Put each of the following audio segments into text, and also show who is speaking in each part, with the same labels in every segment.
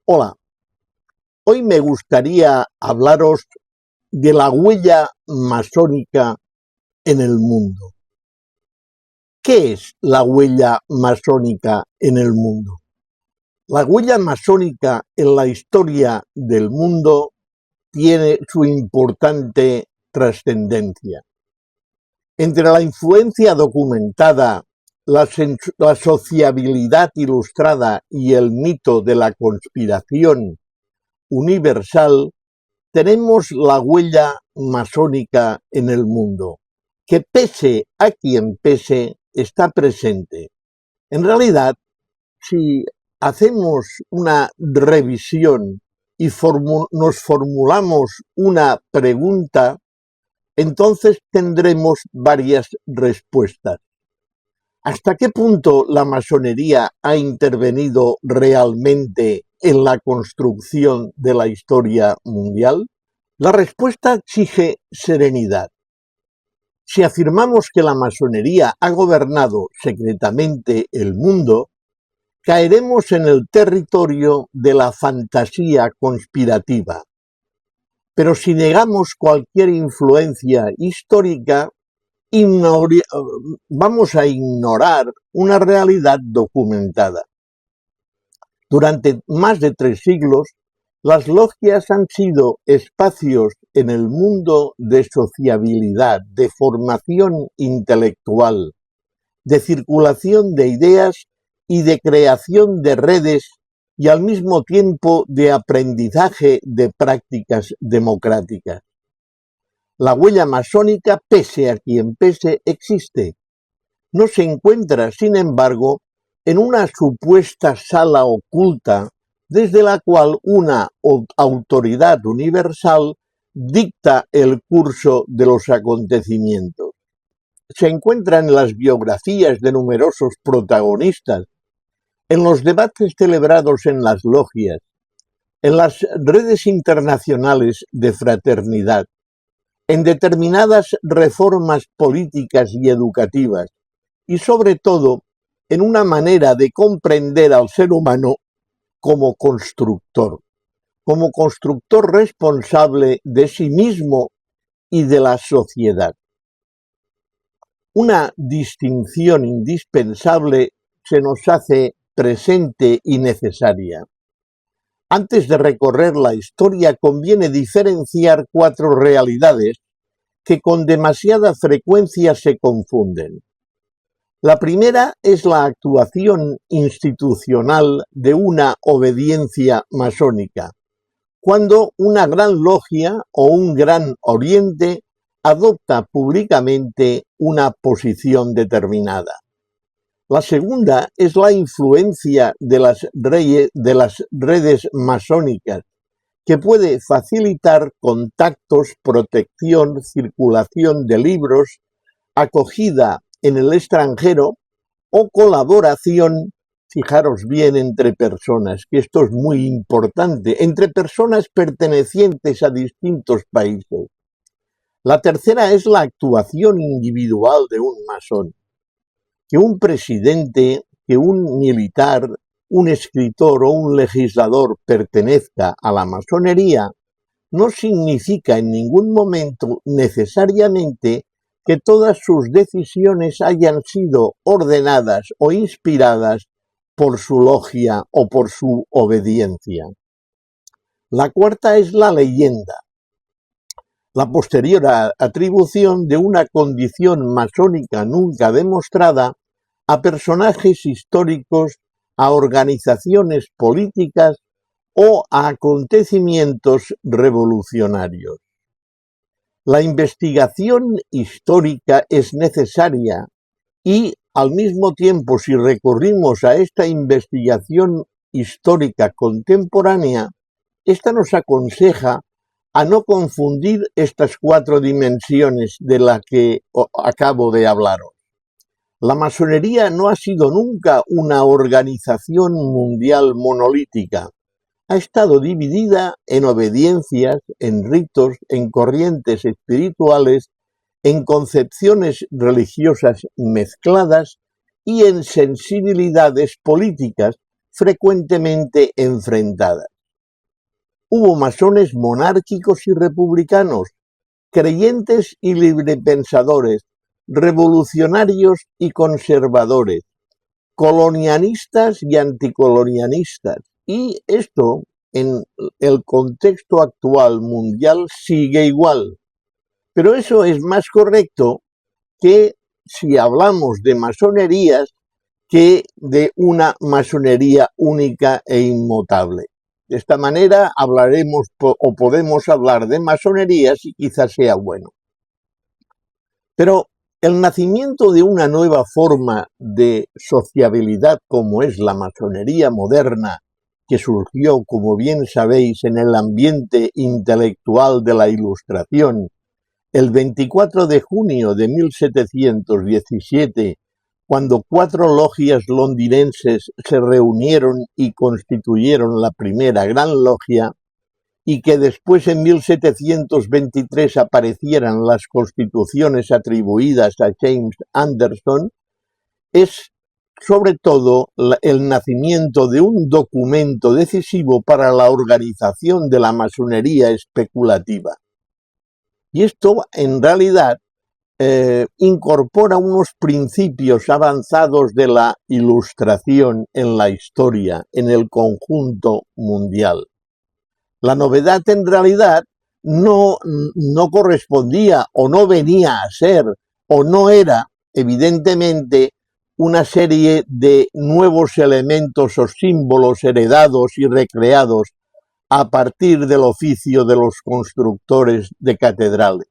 Speaker 1: Hola, hoy me gustaría hablaros de la huella masónica en el mundo. ¿Qué es la huella masónica en el mundo? La huella masónica en la historia del mundo tiene su importante trascendencia. Entre la influencia documentada, la sociabilidad ilustrada y el mito de la conspiración universal, tenemos la huella masónica en el mundo, que pese a quien pese, está presente. En realidad, si hacemos una revisión y nos formulamos una pregunta, entonces tendremos varias respuestas. ¿Hasta qué punto la masonería ha intervenido realmente en la construcción de la historia mundial? La respuesta exige serenidad. Si afirmamos que la masonería ha gobernado secretamente el mundo, caeremos en el territorio de la fantasía conspirativa. Pero si negamos cualquier influencia histórica, vamos a ignorar una realidad documentada. Durante más de 3 siglos, las logias han sido espacios en el mundo de sociabilidad, de formación intelectual, de circulación de ideas y de creación de redes y al mismo tiempo de aprendizaje de prácticas democráticas. La huella masónica, pese a quien pese, existe. No se encuentra, sin embargo, en una supuesta sala oculta desde la cual una autoridad universal dicta el curso de los acontecimientos. Se encuentra en las biografías de numerosos protagonistas, en los debates celebrados en las logias, en las redes internacionales de fraternidad, en determinadas reformas políticas y educativas, y sobre todo en una manera de comprender al ser humano como constructor responsable de sí mismo y de la sociedad. Una distinción indispensable se nos hace presente y necesaria. Antes de recorrer la historia, conviene diferenciar 4 realidades que con demasiada frecuencia se confunden. La primera es la actuación institucional de una obediencia masónica, cuando una gran logia o un gran oriente adopta públicamente una posición determinada. La segunda es la influencia de las redes masónicas, que puede facilitar contactos, protección, circulación de libros, acogida en el extranjero o colaboración, fijaros bien, entre personas, que esto es muy importante, entre personas pertenecientes a distintos países. La tercera es la actuación individual de un masón. Que un presidente, que un militar, un escritor o un legislador pertenezca a la masonería no significa en ningún momento necesariamente que todas sus decisiones hayan sido ordenadas o inspiradas por su logia o por su obediencia. La cuarta es la leyenda, la posterior atribución de una condición masónica nunca demostrada a personajes históricos, a organizaciones políticas o a acontecimientos revolucionarios. La investigación histórica es necesaria y, al mismo tiempo, si recurrimos a esta investigación histórica contemporánea, esta nos aconseja a no confundir estas 4 dimensiones de las que acabo de hablaros. La masonería no ha sido nunca una organización mundial monolítica. Ha estado dividida en obediencias, en ritos, en corrientes espirituales, en concepciones religiosas mezcladas y en sensibilidades políticas frecuentemente enfrentadas. Hubo masones monárquicos y republicanos, creyentes y librepensadores, revolucionarios y conservadores, colonialistas y anticolonialistas. Y esto, en el contexto actual mundial, sigue igual. Pero eso es más correcto que si hablamos de masonerías que de una masonería única e inmutable. De esta manera hablaremos o podemos hablar de masonerías y quizás sea bueno. Pero el nacimiento de una nueva forma de sociabilidad como es la masonería moderna, que surgió, como bien sabéis, en el ambiente intelectual de la Ilustración, el 24 de junio de 1717, cuando 4 logias londinenses se reunieron y constituyeron la primera gran logia, y que después en 1723 aparecieran las constituciones atribuidas a James Anderson, es sobre todo el nacimiento de un documento decisivo para la organización de la masonería especulativa. Y esto, en realidad, incorpora unos principios avanzados de la Ilustración en la historia, en el conjunto mundial. La novedad, en realidad, no correspondía o no venía a ser o no era, evidentemente, una serie de nuevos elementos o símbolos heredados y recreados a partir del oficio de los constructores de catedrales.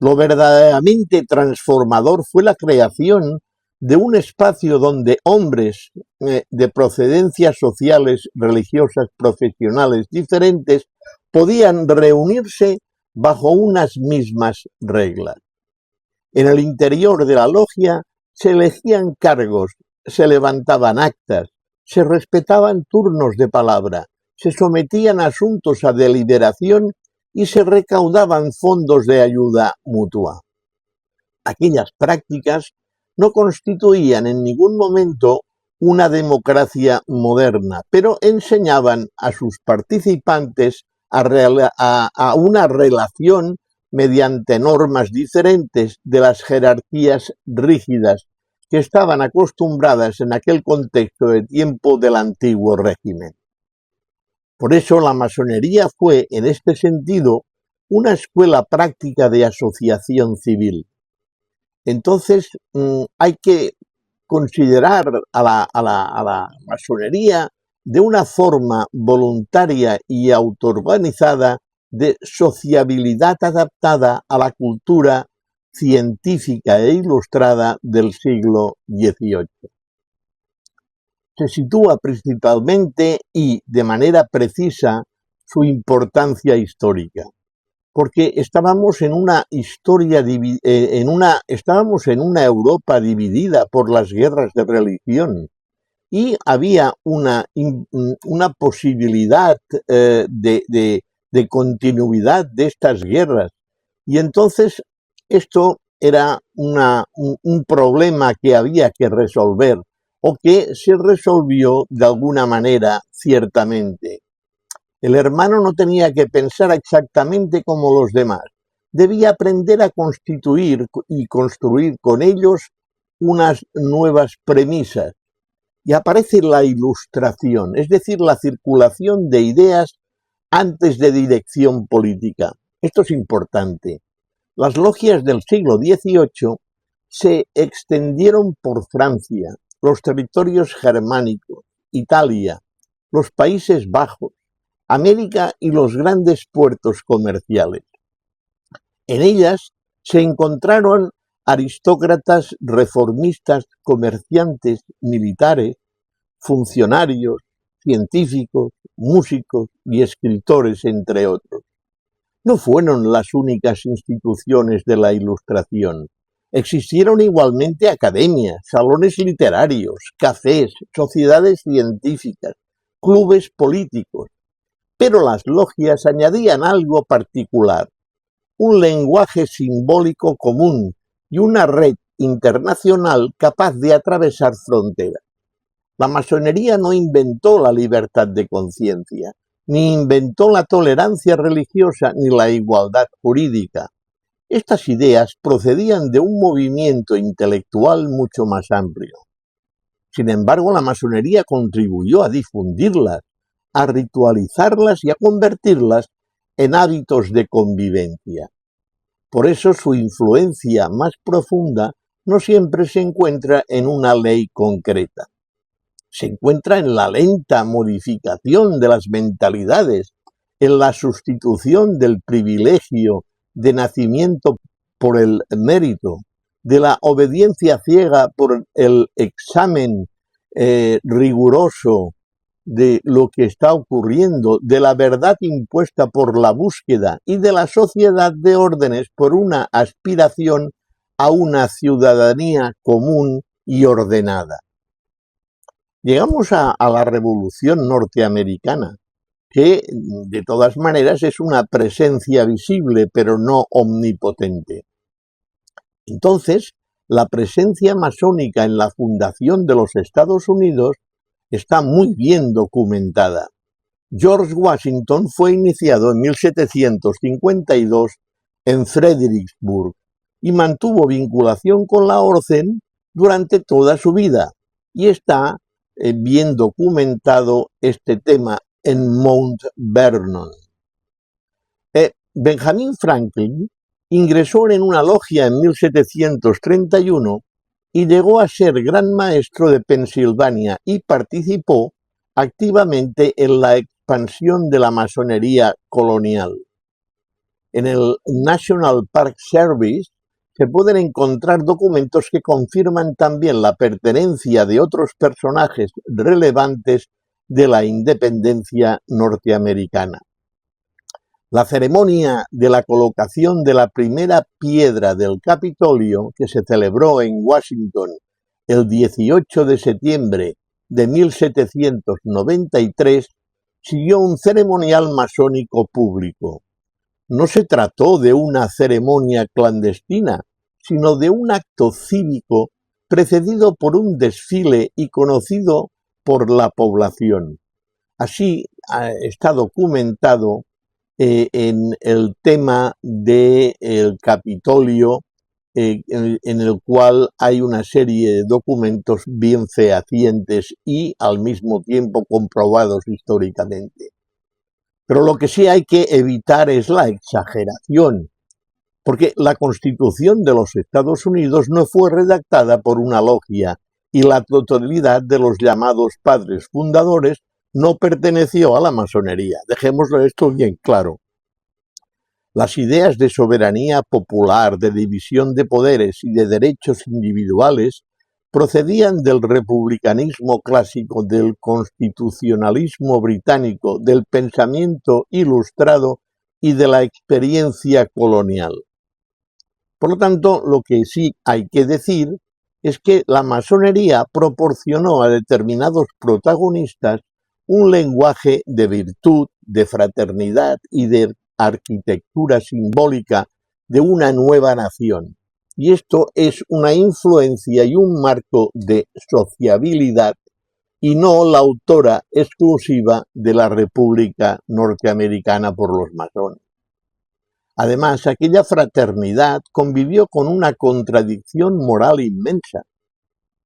Speaker 1: Lo verdaderamente transformador fue la creación de un espacio donde hombres de procedencias sociales, religiosas, profesionales diferentes podían reunirse bajo unas mismas reglas. En el interior de la logia se elegían cargos, se levantaban actas, se respetaban turnos de palabra, se sometían asuntos a deliberación y se recaudaban fondos de ayuda mutua. Aquellas prácticas no constituían en ningún momento una democracia moderna, pero enseñaban a sus participantes a una relación mediante normas diferentes de las jerarquías rígidas que estaban acostumbradas en aquel contexto de tiempo del antiguo régimen. Por eso la masonería fue, en este sentido, una escuela práctica de asociación civil. Entonces, hay que considerar a la masonería de una forma voluntaria y autoorganizada de sociabilidad adaptada a la cultura científica e ilustrada del siglo XVIII. Se sitúa principalmente y de manera precisa su importancia histórica, porque estábamos en una Europa dividida por las guerras de religión y había una posibilidad de continuidad de estas guerras. Y entonces esto era un problema que había que resolver o que se resolvió de alguna manera ciertamente. El hermano no tenía que pensar exactamente como los demás. Debía aprender a constituir y construir con ellos unas nuevas premisas. Y aparece la ilustración, es decir, la circulación de ideas antes de dirección política. Esto es importante. Las logias del siglo XVIII se extendieron por Francia, los territorios germánicos, Italia, los Países Bajos, América y los grandes puertos comerciales. En ellas se encontraron aristócratas, reformistas, comerciantes, militares, funcionarios, científicos, músicos y escritores, entre otros. No fueron las únicas instituciones de la Ilustración. Existieron igualmente academias, salones literarios, cafés, sociedades científicas, clubes políticos. Pero las logias añadían algo particular, un lenguaje simbólico común y una red internacional capaz de atravesar fronteras. La masonería no inventó la libertad de conciencia, ni inventó la tolerancia religiosa ni la igualdad jurídica. Estas ideas procedían de un movimiento intelectual mucho más amplio. Sin embargo, la masonería contribuyó a difundirlas, a ritualizarlas y a convertirlas en hábitos de convivencia. Por eso su influencia más profunda no siempre se encuentra en una ley concreta. Se encuentra en la lenta modificación de las mentalidades, en la sustitución del privilegio de nacimiento por el mérito, de la obediencia ciega por el examen riguroso de lo que está ocurriendo, de la verdad impuesta por la búsqueda y de la sociedad de órdenes por una aspiración a una ciudadanía común y ordenada. Llegamos a la Revolución Norteamericana, que de todas maneras es una presencia visible pero no omnipotente. Entonces, la presencia masónica en la fundación de los Estados Unidos está muy bien documentada. George Washington fue iniciado en 1752 en Fredericksburg y mantuvo vinculación con la orden durante toda su vida, y está bien documentado este tema en Mount Vernon. Benjamin Franklin ingresó en una logia en 1731 y llegó a ser gran maestro de Pensilvania y participó activamente en la expansión de la masonería colonial. En el National Park Service se pueden encontrar documentos que confirman también la pertenencia de otros personajes relevantes de la independencia norteamericana. La ceremonia de la colocación de la primera piedra del Capitolio, que se celebró en Washington el 18 de septiembre de 1793, siguió un ceremonial masónico público. No se trató de una ceremonia clandestina, sino de un acto cívico precedido por un desfile y conocido por la población. Así está documentado en el tema del Capitolio, en el cual hay una serie de documentos bien fehacientes y al mismo tiempo comprobados históricamente. Pero lo que sí hay que evitar es la exageración, porque la Constitución de los Estados Unidos no fue redactada por una logia y la totalidad de los llamados padres fundadores no perteneció a la masonería. Dejémoslo esto bien claro. Las ideas de soberanía popular, de división de poderes y de derechos individuales procedían del republicanismo clásico, del constitucionalismo británico, del pensamiento ilustrado y de la experiencia colonial. Por lo tanto, lo que sí hay que decir es que la masonería proporcionó a determinados protagonistas un lenguaje de virtud, de fraternidad y de arquitectura simbólica de una nueva nación. Y esto es una influencia y un marco de sociabilidad y no la autora exclusiva de la República Norteamericana por los masones. Además, aquella fraternidad convivió con una contradicción moral inmensa,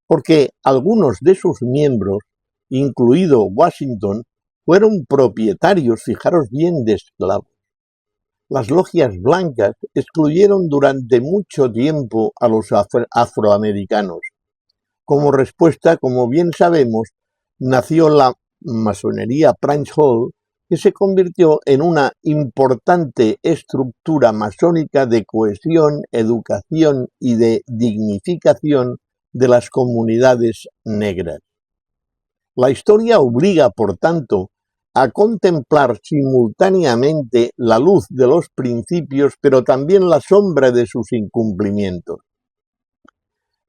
Speaker 1: porque algunos de sus miembros, incluido Washington, fueron propietarios, fijaros bien, de esclavos. Las logias blancas excluyeron durante mucho tiempo a los afroamericanos. Como respuesta, como bien sabemos, nació la masonería Prince Hall, que se convirtió en una importante estructura masónica de cohesión, educación y de dignificación de las comunidades negras. La historia obliga, por tanto, a contemplar simultáneamente la luz de los principios, pero también la sombra de sus incumplimientos.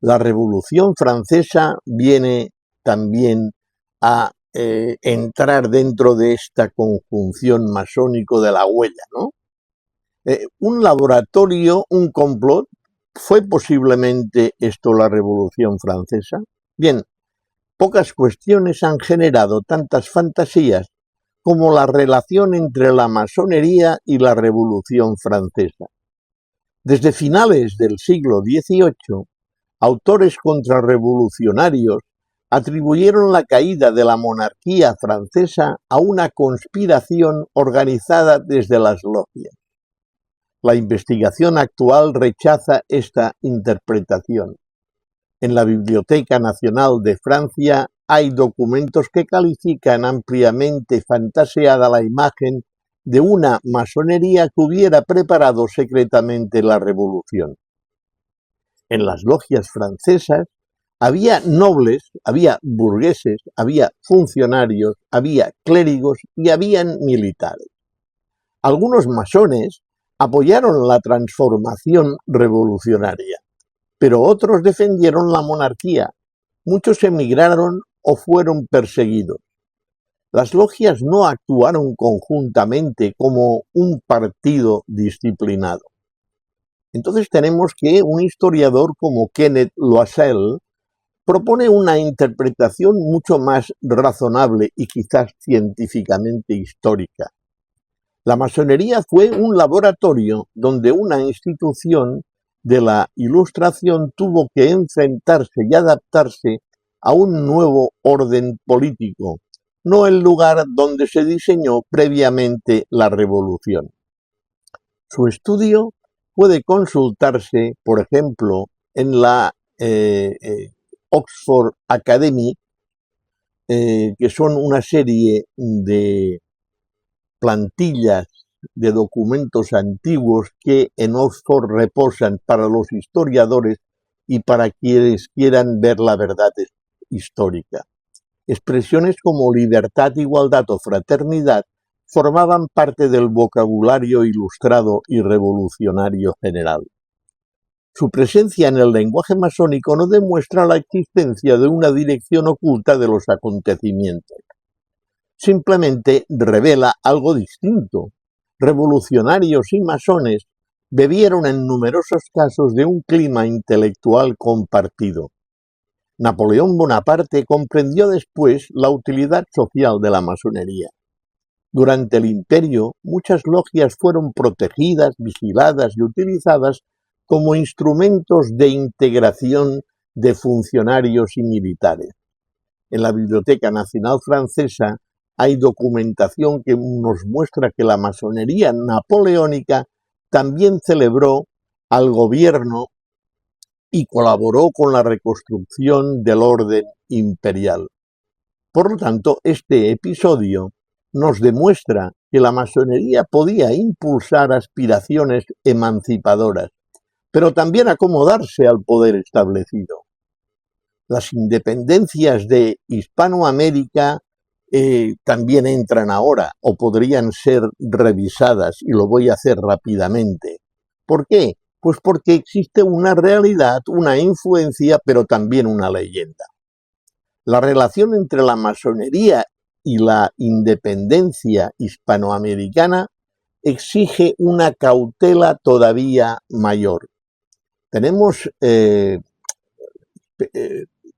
Speaker 1: La Revolución Francesa viene también a entrar dentro de esta conjunción masónico de la huella, ¿no? Un laboratorio, un complot, ¿fue posiblemente esto la Revolución Francesa? Bien, pocas cuestiones han generado tantas fantasías como la relación entre la masonería y la Revolución Francesa. Desde finales del siglo XVIII, autores contrarrevolucionarios atribuyeron la caída de la monarquía francesa a una conspiración organizada desde las logias. La investigación actual rechaza esta interpretación. En la Biblioteca Nacional de Francia hay documentos que califican ampliamente fantaseada la imagen de una masonería que hubiera preparado secretamente la revolución. En las logias francesas había nobles, había burgueses, había funcionarios, había clérigos y habían militares. Algunos masones apoyaron la transformación revolucionaria, pero otros defendieron la monarquía. Muchos emigraron o fueron perseguidos. Las logias no actuaron conjuntamente como un partido disciplinado. Entonces tenemos que un historiador como Kenneth Loisel propone una interpretación mucho más razonable y quizás científicamente histórica. La masonería fue un laboratorio donde una institución de la Ilustración tuvo que enfrentarse y adaptarse a un nuevo orden político, no el lugar donde se diseñó previamente la revolución. Su estudio puede consultarse, por ejemplo, en la Oxford Academy, que son una serie de plantillas de documentos antiguos que en Oxford reposan para los historiadores y para quienes quieran ver la verdad histórica. Expresiones como libertad, igualdad o fraternidad formaban parte del vocabulario ilustrado y revolucionario general. Su presencia en el lenguaje masónico no demuestra la existencia de una dirección oculta de los acontecimientos. Simplemente revela algo distinto. Revolucionarios y masones bebieron en numerosos casos de un clima intelectual compartido. Napoleón Bonaparte comprendió después la utilidad social de la masonería. Durante el imperio, muchas logias fueron protegidas, vigiladas y utilizadas como instrumentos de integración de funcionarios y militares. En la Biblioteca Nacional Francesa hay documentación que nos muestra que la masonería napoleónica también celebró al gobierno y colaboró con la reconstrucción del orden imperial. Por lo tanto, este episodio nos demuestra que la masonería podía impulsar aspiraciones emancipadoras, pero también acomodarse al poder establecido. Las independencias de Hispanoamérica también entran ahora o podrían ser revisadas, y lo voy a hacer rápidamente. ¿Por qué? Pues porque existe una realidad, una influencia, pero también una leyenda. La relación entre la masonería y la independencia hispanoamericana exige una cautela todavía mayor. Tenemos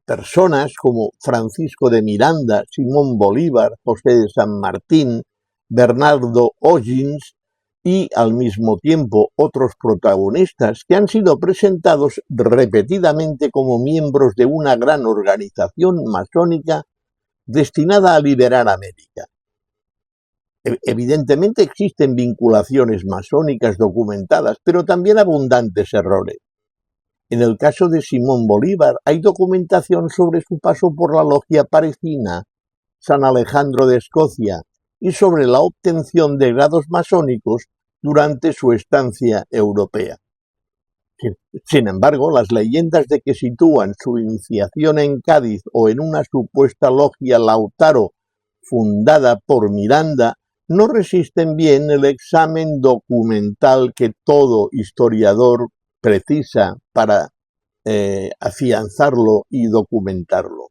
Speaker 1: personas como Francisco de Miranda, Simón Bolívar, José de San Martín, Bernardo O'Higgins y al mismo tiempo otros protagonistas que han sido presentados repetidamente como miembros de una gran organización masónica destinada a liberar América. Evidentemente existen vinculaciones masónicas documentadas, pero también abundantes errores. En el caso de Simón Bolívar hay documentación sobre su paso por la logia parisina, San Alejandro de Escocia, y sobre la obtención de grados masónicos durante su estancia europea. Sin embargo, las leyendas de que sitúan su iniciación en Cádiz o en una supuesta logia Lautaro fundada por Miranda no resisten bien el examen documental que todo historiador precisa para afianzarlo y documentarlo.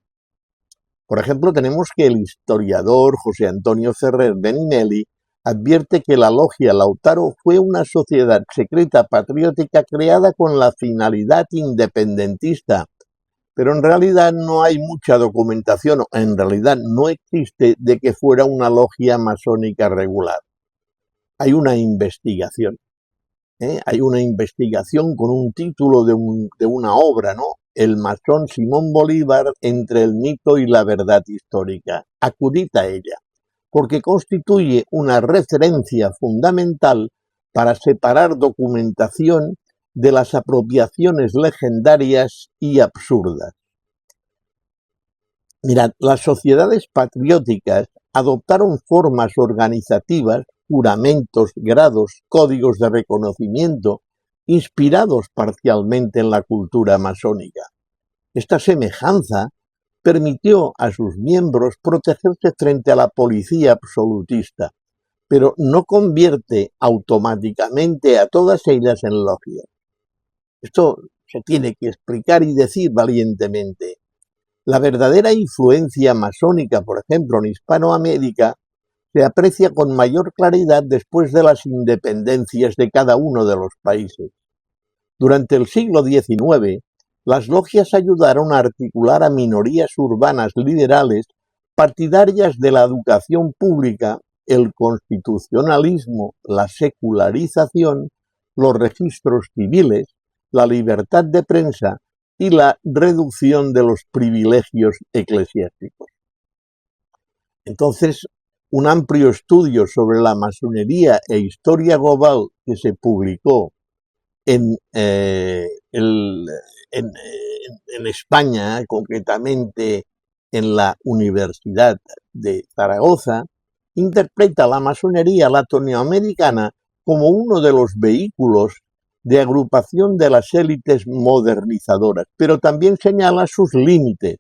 Speaker 1: Por ejemplo, tenemos que el historiador José Antonio Ferrer Benimeli advierte que la logia Lautaro fue una sociedad secreta patriótica creada con la finalidad independentista, pero en realidad no hay mucha documentación, o en realidad no existe, de que fuera una logia masónica regular. Hay una investigación. Hay una investigación con un título de una obra, ¿no? El masón Simón Bolívar entre el mito y la verdad histórica. Acudid a ella, porque constituye una referencia fundamental para separar documentación de las apropiaciones legendarias y absurdas. Mirad, las sociedades patrióticas adoptaron formas organizativas, juramentos, grados, códigos de reconocimiento, inspirados parcialmente en la cultura masónica. Esta semejanza permitió a sus miembros protegerse frente a la policía absolutista, pero no convierte automáticamente a todas ellas en logias. Esto se tiene que explicar y decir valientemente. La verdadera influencia masónica, por ejemplo, en Hispanoamérica, se aprecia con mayor claridad después de las independencias de cada uno de los países. Durante el siglo XIX, las logias ayudaron a articular a minorías urbanas liberales partidarias de la educación pública, el constitucionalismo, la secularización, los registros civiles, la libertad de prensa y la reducción de los privilegios eclesiásticos. Entonces, un amplio estudio sobre la masonería e historia global que se publicó en España, concretamente en la Universidad de Zaragoza, interpreta la masonería latinoamericana como uno de los vehículos de agrupación de las élites modernizadoras, pero también señala sus límites.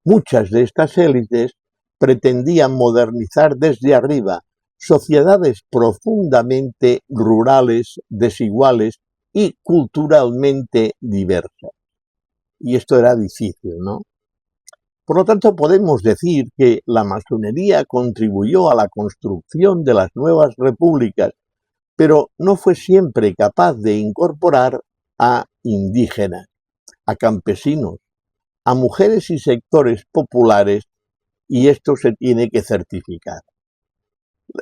Speaker 1: Muchas de estas élites pretendían modernizar desde arriba sociedades profundamente rurales, desiguales y culturalmente diversas. Y esto era difícil, ¿no? Por lo tanto, podemos decir que la masonería contribuyó a la construcción de las nuevas repúblicas, pero no fue siempre capaz de incorporar a indígenas, a campesinos, a mujeres y sectores populares, y esto se tiene que certificar.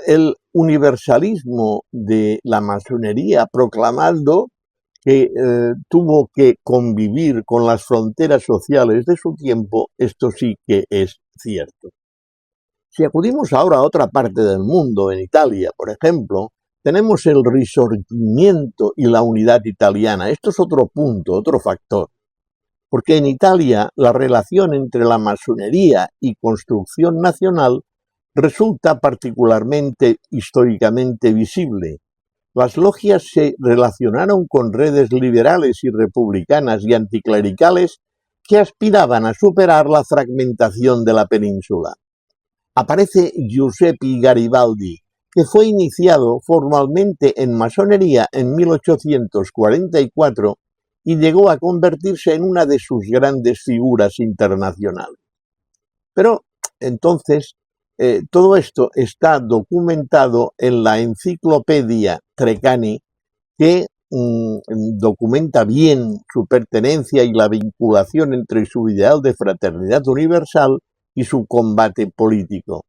Speaker 1: El universalismo de la masonería, proclamando que tuvo que convivir con las fronteras sociales de su tiempo, esto sí que es cierto. Si acudimos ahora a otra parte del mundo, en Italia, por ejemplo, tenemos el Risorgimento y la unidad italiana. Esto es otro punto, otro factor. Porque en Italia la relación entre la masonería y construcción nacional resulta particularmente históricamente visible. Las logias se relacionaron con redes liberales y republicanas y anticlericales que aspiraban a superar la fragmentación de la península. Aparece Giuseppe Garibaldi, que fue iniciado formalmente en masonería en 1844 y llegó a convertirse en una de sus grandes figuras internacionales. Pero entonces todo esto está documentado en la enciclopedia Treccani, que documenta bien su pertenencia y la vinculación entre su ideal de fraternidad universal y su combate político.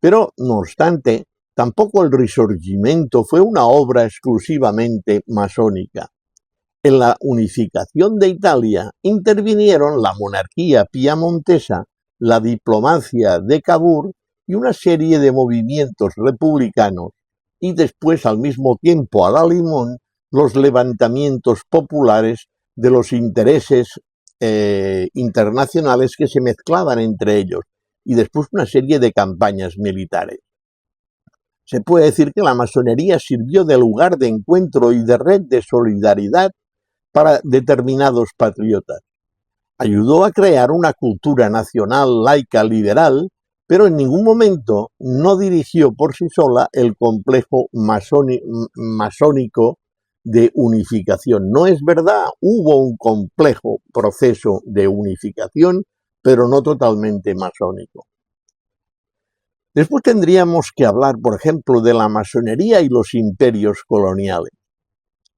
Speaker 1: Pero, no obstante, tampoco el Risorgimento fue una obra exclusivamente masónica. En la unificación de Italia intervinieron la monarquía piamontesa, la diplomacia de Cavour y una serie de movimientos republicanos, y después, al mismo tiempo, a la limón, los levantamientos populares de los intereses internacionales que se mezclaban entre ellos, y después una serie de campañas militares. Se puede decir que la masonería sirvió de lugar de encuentro y de red de solidaridad para determinados patriotas. Ayudó a crear una cultura nacional laica liberal, pero en ningún momento no dirigió por sí sola el complejo masónico de unificación. No es verdad, hubo un complejo proceso de unificación, pero no totalmente masónico. Después tendríamos que hablar, por ejemplo, de la masonería y los imperios coloniales.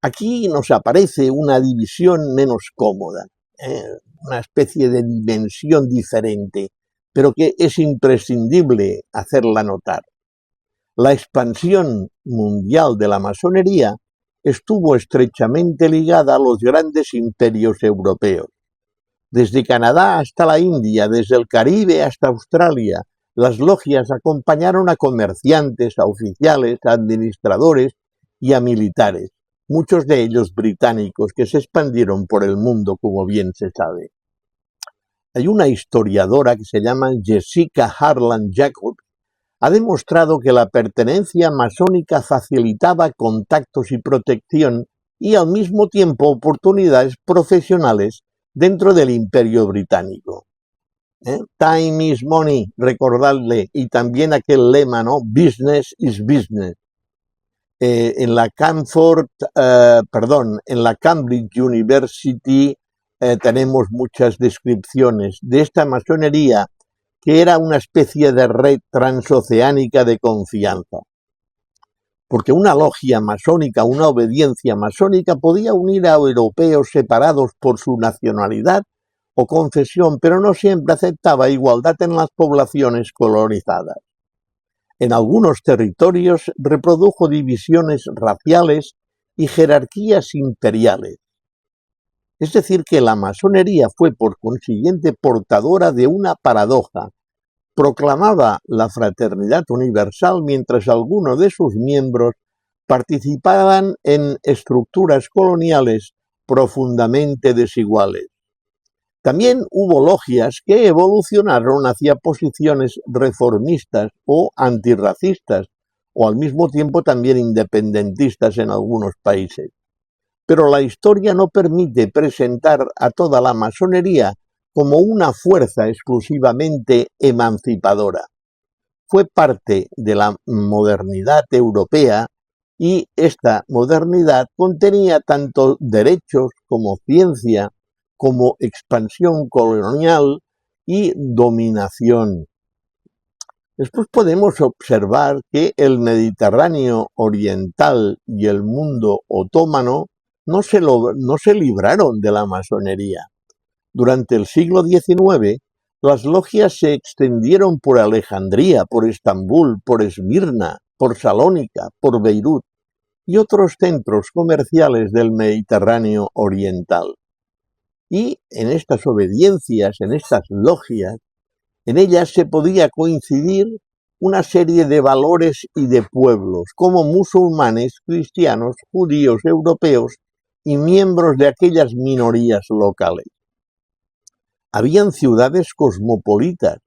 Speaker 1: Aquí nos aparece una división menos cómoda. una especie de dimensión diferente, pero que es imprescindible hacerla notar. La expansión mundial de la masonería estuvo estrechamente ligada a los grandes imperios europeos. Desde Canadá hasta la India, desde el Caribe hasta Australia, las logias acompañaron a comerciantes, a oficiales, a administradores y a militares, muchos de ellos británicos que se expandieron por el mundo, como bien se sabe. Hay una historiadora que se llama Jessica Harlan Jacob, ha demostrado que la pertenencia masónica facilitaba contactos y protección y al mismo tiempo oportunidades profesionales dentro del Imperio Británico. Time is money, recordadle, y también aquel lema, ¿no? Business is business. En la Cambridge University tenemos muchas descripciones de esta masonería que era una especie de red transoceánica de confianza. Porque una logia masónica, una obediencia masónica podía unir a europeos separados por su nacionalidad o confesión, pero no siempre aceptaba igualdad en las poblaciones colonizadas. En algunos territorios reprodujo divisiones raciales y jerarquías imperiales. Es decir, que la masonería fue por consiguiente portadora de una paradoja. Proclamaba la fraternidad universal mientras algunos de sus miembros participaban en estructuras coloniales profundamente desiguales. También hubo logias que evolucionaron hacia posiciones reformistas o antirracistas, o al mismo tiempo también independentistas en algunos países. Pero la historia no permite presentar a toda la masonería como una fuerza exclusivamente emancipadora. Fue parte de la modernidad europea y esta modernidad contenía tanto derechos como ciencia, como expansión colonial y dominación. Después podemos observar que el Mediterráneo oriental y el mundo otomano no se libraron de la masonería. Durante el siglo XIX, las logias se extendieron por Alejandría, por Estambul, por Esmirna, por Salónica, por Beirut y otros centros comerciales del Mediterráneo oriental. Y en estas obediencias, en estas logias, en ellas se podía coincidir una serie de valores y de pueblos, como musulmanes, cristianos, judíos, europeos y miembros de aquellas minorías locales. Habían ciudades cosmopolitas,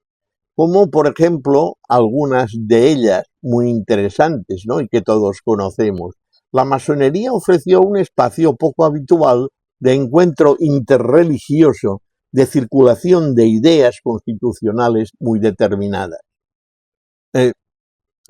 Speaker 1: como por ejemplo algunas de ellas muy interesantes, ¿no? Y que todos conocemos. La masonería ofreció un espacio poco habitual de encuentro interreligioso, de circulación de ideas constitucionales muy determinadas.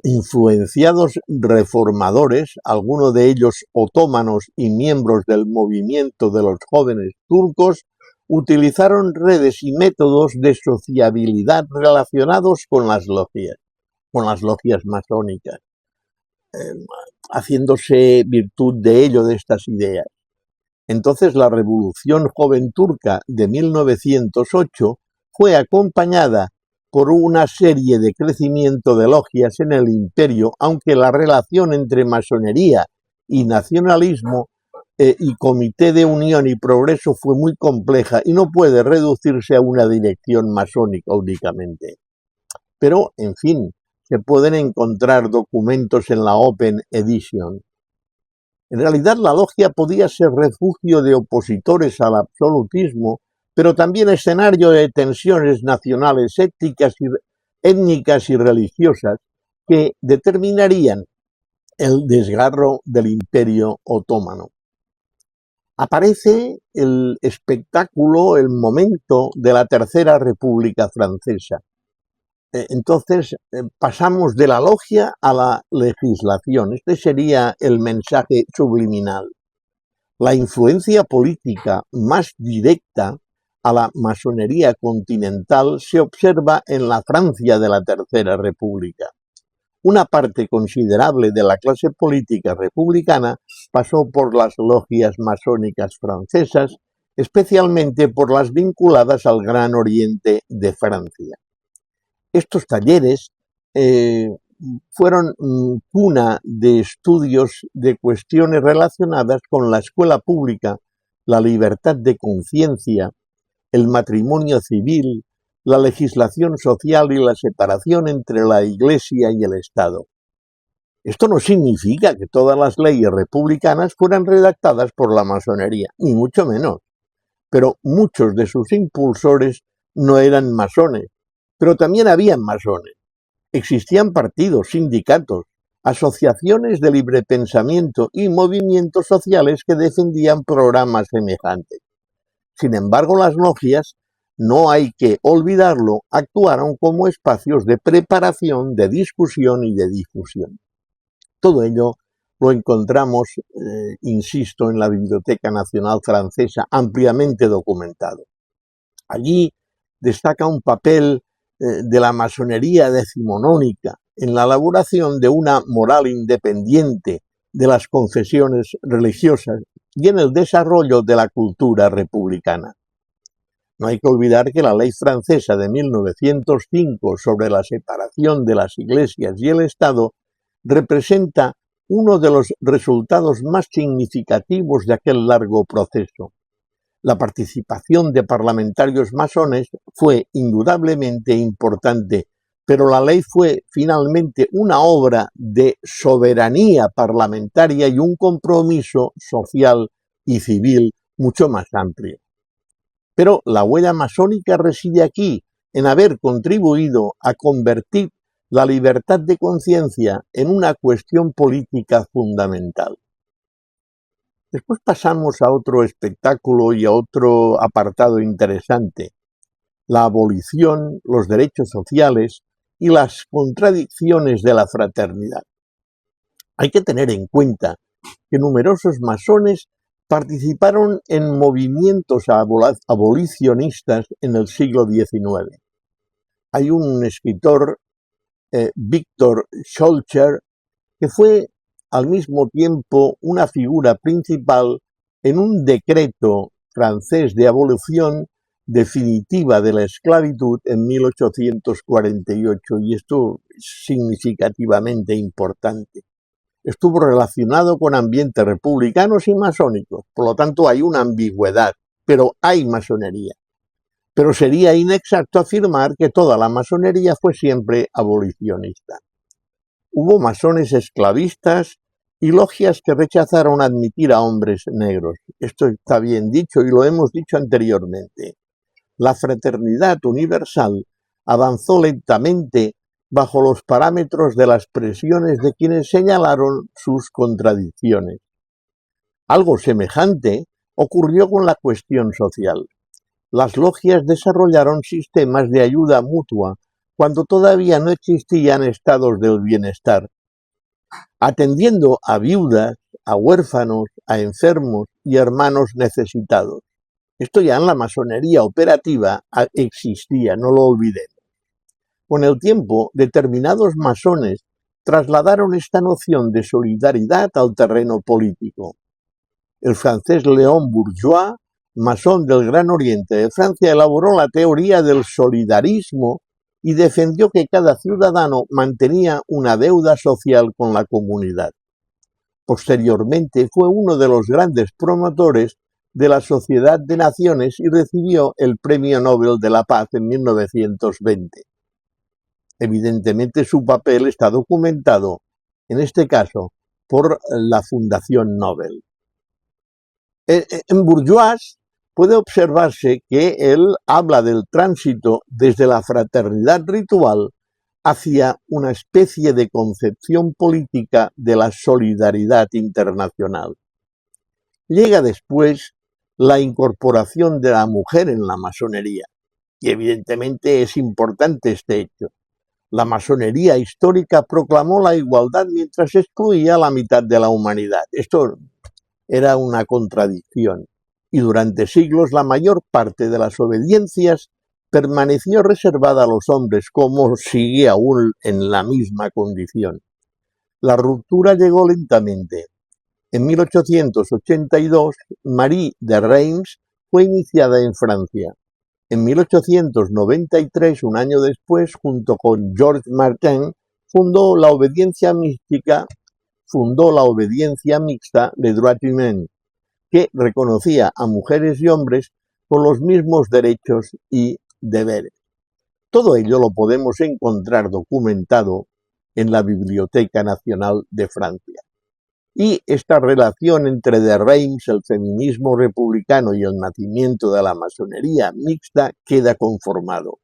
Speaker 1: Influenciados reformadores, algunos de ellos otomanos y miembros del movimiento de los jóvenes turcos, utilizaron redes y métodos de sociabilidad relacionados con las logias masónicas, haciéndose virtud de ello, de estas ideas. Entonces la Revolución Joven Turca de 1908 fue acompañada por una serie de crecimiento de logias en el imperio, aunque la relación entre masonería y nacionalismo y Comité de Unión y Progreso fue muy compleja y no puede reducirse a una dirección masónica únicamente. Pero, en fin, se pueden encontrar documentos en la Open Edition. En realidad, la logia podía ser refugio de opositores al absolutismo, pero también escenario de tensiones nacionales, étnicas y religiosas que determinarían el desgarro del Imperio Otomano. Aparece el espectáculo, el momento de la Tercera República Francesa. Entonces pasamos de la logia a la legislación. Este sería el mensaje subliminal. La influencia política más directa a la masonería continental se observa en la Francia de la Tercera República. Una parte considerable de la clase política republicana pasó por las logias masónicas francesas especialmente por las vinculadas al Gran Oriente de Francia. Estos talleres fueron cuna de estudios de cuestiones relacionadas con la escuela pública, la libertad de conciencia, el matrimonio civil, la legislación social y la separación entre la Iglesia y el Estado. Esto no significa que todas las leyes republicanas fueran redactadas por la masonería, ni mucho menos, pero muchos de sus impulsores no eran masones, pero también habían masones. Existían partidos, sindicatos, asociaciones de libre pensamiento y movimientos sociales que defendían programas semejantes. Sin embargo, las logias, no hay que olvidarlo, actuaron como espacios de preparación, de discusión y de difusión. Todo ello lo encontramos, insisto, en la Biblioteca Nacional Francesa, ampliamente documentado. Allí destaca un papel de la masonería decimonónica en la elaboración de una moral independiente de las confesiones religiosas y en el desarrollo de la cultura republicana. No hay que olvidar que la ley francesa de 1905 sobre la separación de las iglesias y el Estado representa uno de los resultados más significativos de aquel largo proceso. La participación de parlamentarios masones fue indudablemente importante, pero la ley fue finalmente una obra de soberanía parlamentaria y un compromiso social y civil mucho más amplio. Pero la huella masónica reside aquí, en haber contribuido a convertir la libertad de conciencia en una cuestión política fundamental. Después pasamos a otro espectáculo y a otro apartado interesante: la abolición, los derechos sociales y las contradicciones de la fraternidad. Hay que tener en cuenta que numerosos masones participaron en movimientos abolicionistas en el siglo XIX. Hay un escritor, Victor Schœlcher, que fue al mismo tiempo una figura principal en un decreto francés de abolición definitiva de la esclavitud en 1848, y esto es significativamente importante. Estuvo relacionado con ambientes republicanos y masónicos, por lo tanto hay una ambigüedad, pero hay masonería. Pero sería inexacto afirmar que toda la masonería fue siempre abolicionista. Hubo masones esclavistas y logias que rechazaron admitir a hombres negros. Esto está bien dicho y lo hemos dicho anteriormente. La fraternidad universal avanzó lentamente bajo los parámetros de las presiones de quienes señalaron sus contradicciones. Algo semejante ocurrió con la cuestión social. Las logias desarrollaron sistemas de ayuda mutua cuando todavía no existían estados del bienestar, atendiendo a viudas, a huérfanos, a enfermos y hermanos necesitados. Esto ya en la masonería operativa existía, no lo olvidemos. Con el tiempo, determinados masones trasladaron esta noción de solidaridad al terreno político. El francés Léon Bourgeois, masón del Gran Oriente de Francia, elaboró la teoría del solidarismo y defendió que cada ciudadano mantenía una deuda social con la comunidad. Posteriormente fue uno de los grandes promotores de la Sociedad de Naciones y recibió el Premio Nobel de la Paz en 1920. Evidentemente su papel está documentado, en este caso, por la Fundación Nobel. En Bourgeois puede observarse que él habla del tránsito desde la fraternidad ritual hacia una especie de concepción política de la solidaridad internacional. Llega después la incorporación de la mujer en la masonería, y evidentemente es importante este hecho. La masonería histórica proclamó la igualdad mientras excluía a la mitad de la humanidad. Esto era una contradicción, y durante siglos la mayor parte de las obediencias permaneció reservada a los hombres, como sigue aún en la misma condición. La ruptura llegó lentamente. En 1882, Marie de Reims fue iniciada en Francia. En 1893, un año después, junto con Georges Martin, fundó la obediencia mixta Les Droits Humains, que reconocía a mujeres y hombres con los mismos derechos y deberes. Todo ello lo podemos encontrar documentado en la Biblioteca Nacional de Francia. Y esta relación entre de Reims, el feminismo republicano y el nacimiento de la masonería mixta queda conformado.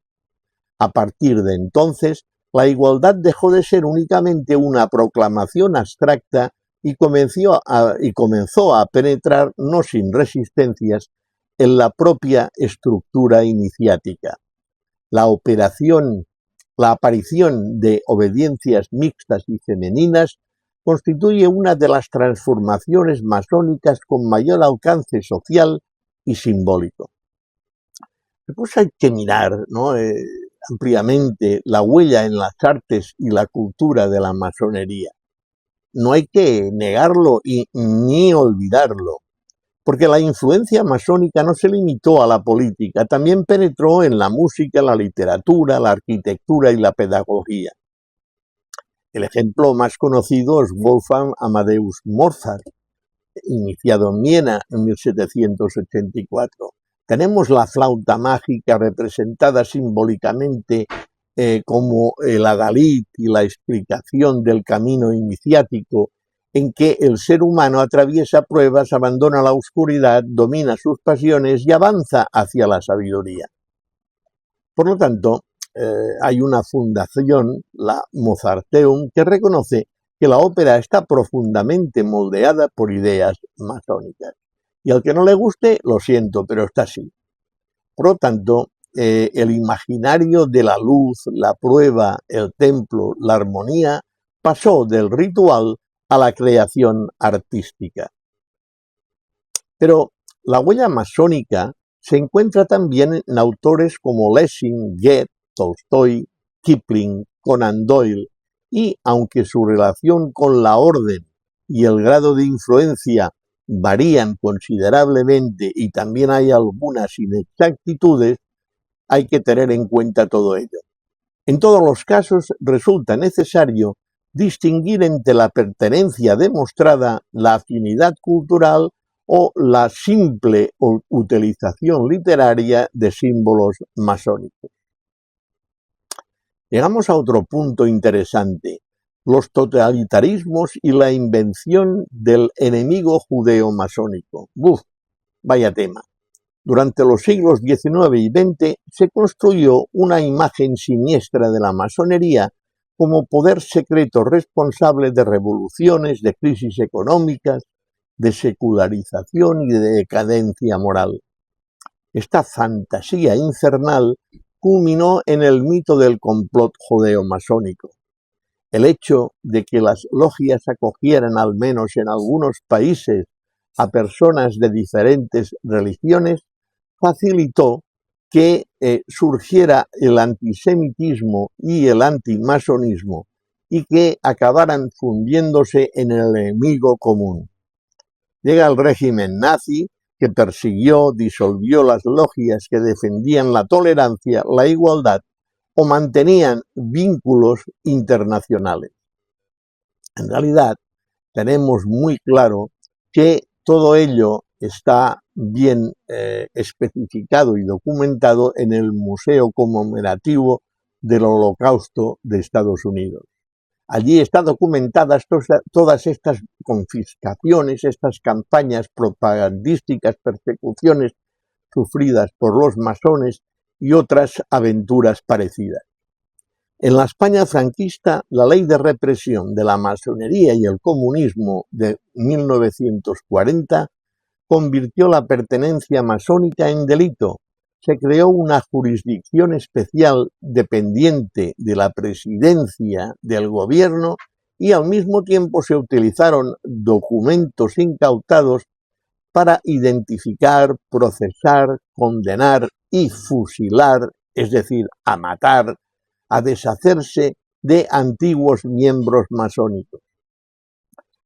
Speaker 1: A partir de entonces, la igualdad dejó de ser únicamente una proclamación abstracta y comenzó a penetrar, no sin resistencias, en la propia estructura iniciática. La aparición de obediencias mixtas y femeninas constituye una de las transformaciones masónicas con mayor alcance social y simbólico. Después hay que mirar, ¿no?, ampliamente la huella en las artes y la cultura de la masonería. No hay que negarlo ni olvidarlo, porque la influencia masónica no se limitó a la política, también penetró en la música, la literatura, la arquitectura y la pedagogía. El ejemplo más conocido es Wolfgang Amadeus Mozart, iniciado en Viena en 1784. Tenemos la flauta mágica representada simbólicamente como el adalid y la explicación del camino iniciático en que el ser humano atraviesa pruebas, abandona la oscuridad, domina sus pasiones y avanza hacia la sabiduría. Por lo tanto, hay una fundación, la Mozarteum, que reconoce que la ópera está profundamente moldeada por ideas masónicas. Y al que no le guste, lo siento, pero está así. Por lo tanto, el imaginario de la luz, la prueba, el templo, la armonía, pasó del ritual a la creación artística. Pero la huella masónica se encuentra también en autores como Lessing, Goethe, Tolstoy, Kipling, Conan Doyle, y aunque su relación con la orden y el grado de influencia varían considerablemente y también hay algunas inexactitudes, hay que tener en cuenta todo ello. En todos los casos resulta necesario distinguir entre la pertenencia demostrada, la afinidad cultural o la simple utilización literaria de símbolos masónicos. Llegamos a otro punto interesante: los totalitarismos y la invención del enemigo judeo-masónico. Vaya tema. Durante los siglos XIX y XX se construyó una imagen siniestra de la masonería como poder secreto responsable de revoluciones, de crisis económicas, de secularización y de decadencia moral. Esta fantasía infernal culminó en el mito del complot judeo-masónico. El hecho de que las logias acogieran, al menos en algunos países, a personas de diferentes religiones, facilitó que surgiera el antisemitismo y el antimasonismo y que acabaran fundiéndose en el enemigo común. Llega el régimen nazi, que persiguió, disolvió las logias que defendían la tolerancia, la igualdad o mantenían vínculos internacionales. En realidad, tenemos muy claro que todo ello está bien especificado y documentado en el Museo Conmemorativo del Holocausto de Estados Unidos. Allí están documentadas todas estas confiscaciones, estas campañas propagandísticas, persecuciones sufridas por los masones y otras aventuras parecidas. En la España franquista, la ley de represión de la masonería y el comunismo de 1940 convirtió la pertenencia masónica en delito. Se creó una jurisdicción especial dependiente de la presidencia del gobierno y al mismo tiempo se utilizaron documentos incautados para identificar, procesar, condenar y fusilar, es decir, a matar, a deshacerse de antiguos miembros masónicos.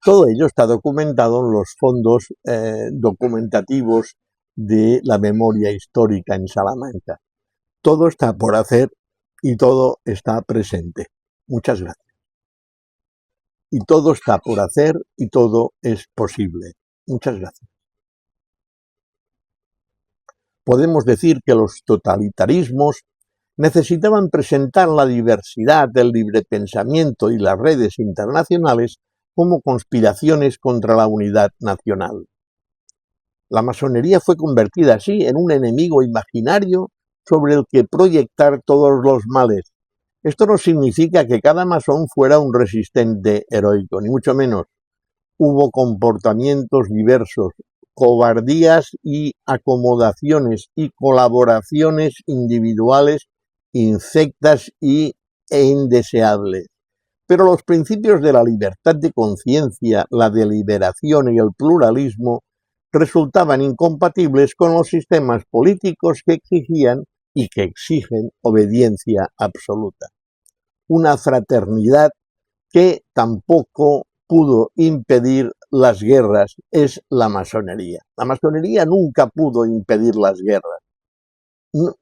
Speaker 1: Todo ello está documentado en los fondos documentativos de la memoria histórica en Salamanca. Todo está por hacer y todo está presente. Muchas gracias. Y todo está por hacer y todo es posible. Muchas gracias. Podemos decir que los totalitarismos necesitaban presentar la diversidad del libre pensamiento y las redes internacionales como conspiraciones contra la unidad nacional. La masonería fue convertida así en un enemigo imaginario sobre el que proyectar todos los males. Esto no significa que cada masón fuera un resistente heroico, ni mucho menos. Hubo comportamientos diversos, cobardías y acomodaciones y colaboraciones individuales infectas e indeseables. Pero los principios de la libertad de conciencia, la deliberación y el pluralismo resultaban incompatibles con los sistemas políticos que exigían y que exigen obediencia absoluta. Una fraternidad que tampoco pudo impedir las guerras es la masonería. La masonería nunca pudo impedir las guerras. No,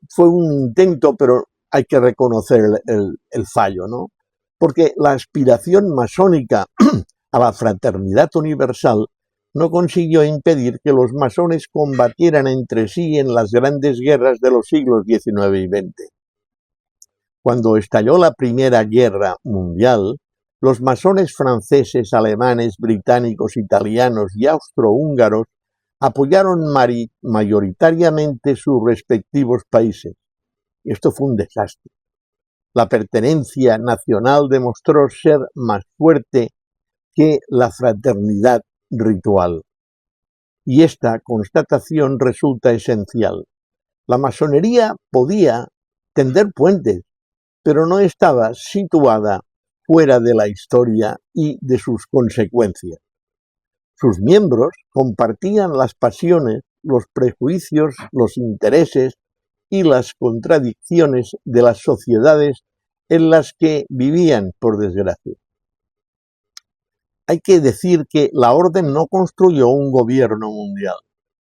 Speaker 1: fue un intento, pero hay que reconocer el fallo, ¿no? Porque la aspiración masónica a la fraternidad universal no consiguió impedir que los masones combatieran entre sí en las grandes guerras de los siglos XIX y XX. Cuando estalló la Primera Guerra Mundial, los masones franceses, alemanes, británicos, italianos y austrohúngaros apoyaron mayoritariamente sus respectivos países. Esto fue un desastre. La pertenencia nacional demostró ser más fuerte que la fraternidad ritual. Y esta constatación resulta esencial. La masonería podía tender puentes, pero no estaba situada fuera de la historia y de sus consecuencias. Sus miembros compartían las pasiones, los prejuicios, los intereses y las contradicciones de las sociedades en las que vivían, por desgracia. Hay que decir que la orden no construyó un gobierno mundial,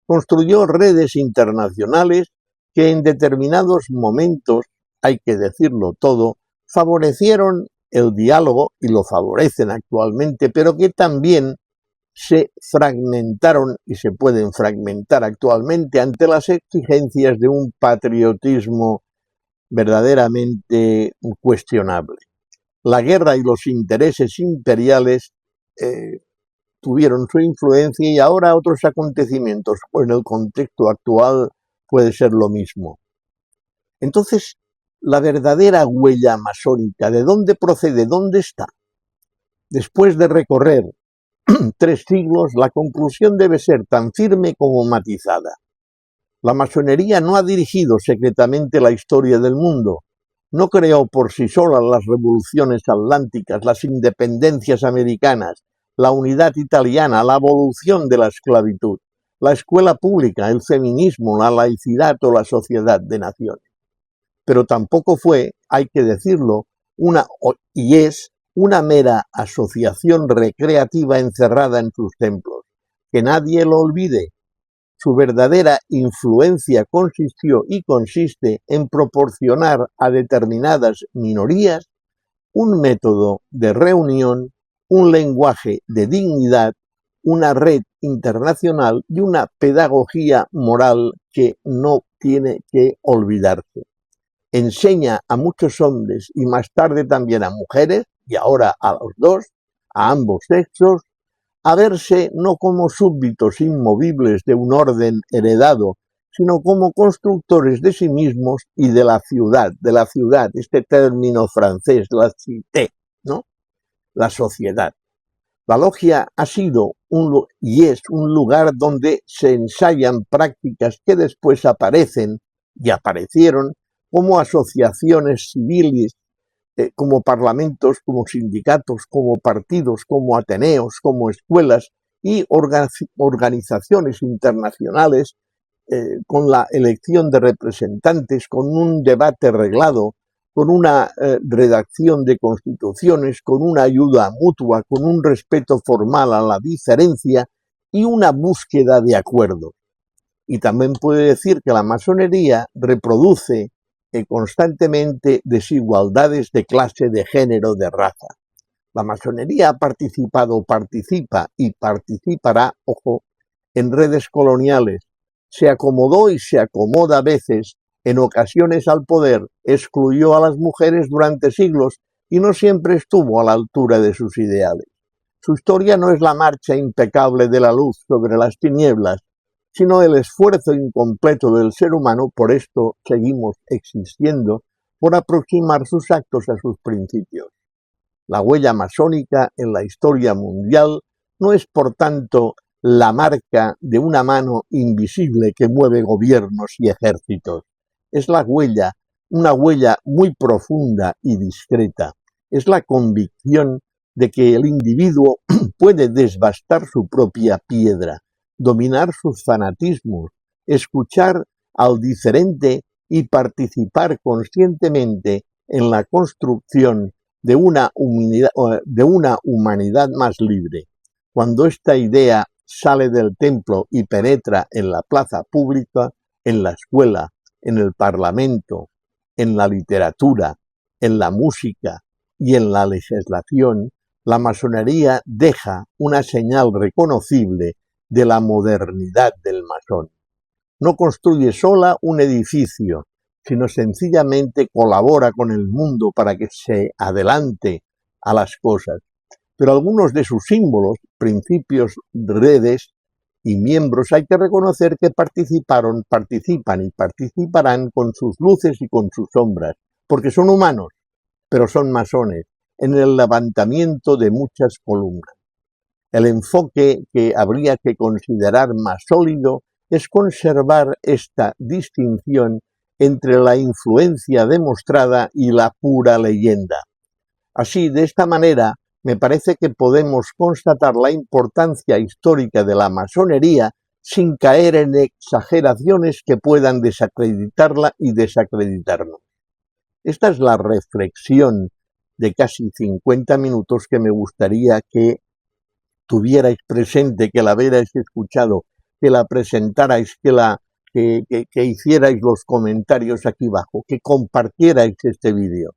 Speaker 1: construyó redes internacionales que en determinados momentos, hay que decirlo todo, favorecieron el diálogo y lo favorecen actualmente, pero que también se fragmentaron y se pueden fragmentar actualmente ante las exigencias de un patriotismo verdaderamente cuestionable. La guerra y los intereses imperiales tuvieron su influencia y ahora otros acontecimientos en el contexto actual puede ser lo mismo. Entonces, la verdadera huella masónica, ¿de dónde procede? ¿Dónde está? Después de recorrer 3 siglos, la conclusión debe ser tan firme como matizada. La masonería no ha dirigido secretamente la historia del mundo, no creó por sí sola las revoluciones atlánticas, las independencias americanas, la unidad italiana, la abolición de la esclavitud, la escuela pública, el feminismo, la laicidad o la sociedad de naciones. Pero tampoco fue, hay que decirlo, una mera asociación recreativa encerrada en sus templos. Que nadie lo olvide. Su verdadera influencia consistió y consiste en proporcionar a determinadas minorías un método de reunión, un lenguaje de dignidad, una red internacional y una pedagogía moral que no tiene que olvidarse. Enseña a muchos hombres y más tarde también a mujeres, y ahora a los dos, a ambos sexos, a verse no como súbditos inmovibles de un orden heredado, sino como constructores de sí mismos y de la ciudad, este término francés, la cité, ¿no? La sociedad. La logia ha sido y es un lugar donde se ensayan prácticas que después aparecen y aparecieron como asociaciones civiles, como parlamentos, como sindicatos, como partidos, como ateneos, como escuelas y organizaciones internacionales con la elección de representantes, con un debate reglado, con una redacción de constituciones, con una ayuda mutua, con un respeto formal a la diferencia y una búsqueda de acuerdos. Y también puede decir que la masonería reproduce constantemente desigualdades de clase, de género, de raza. La masonería ha participado, participa y participará, ojo, en redes coloniales. Se acomodó y se acomoda a veces, en ocasiones al poder, excluyó a las mujeres durante siglos y no siempre estuvo a la altura de sus ideales. Su historia no es la marcha impecable de la luz sobre las tinieblas, sino el esfuerzo incompleto del ser humano, por esto seguimos existiendo, por aproximar sus actos a sus principios. La huella masónica en la historia mundial no es, por tanto, la marca de una mano invisible que mueve gobiernos y ejércitos. Es la huella, una huella muy profunda y discreta. Es la convicción de que el individuo puede desbastar su propia piedra, dominar sus fanatismos, escuchar al diferente y participar conscientemente en la construcción de una humanidad más libre. Cuando esta idea sale del templo y penetra en la plaza pública, en la escuela, en el parlamento, en la literatura, en la música y en la legislación, la masonería deja una señal reconocible de la modernidad del masón. No construye sola un edificio, sino sencillamente colabora con el mundo para que se adelante a las cosas. Pero algunos de sus símbolos, principios, redes y miembros hay que reconocer que participaron, participan y participarán con sus luces y con sus sombras, porque son humanos, pero son masones, en el levantamiento de muchas columnas. El enfoque que habría que considerar más sólido es conservar esta distinción entre la influencia demostrada y la pura leyenda. Así, de esta manera, me parece que podemos constatar la importancia histórica de la masonería sin caer en exageraciones que puedan desacreditarla y desacreditarnos. Esta es la reflexión de casi 50 minutos que me gustaría que tuvierais presente, que la hubierais escuchado, que la presentarais, que hicierais los comentarios aquí abajo, que compartierais este vídeo.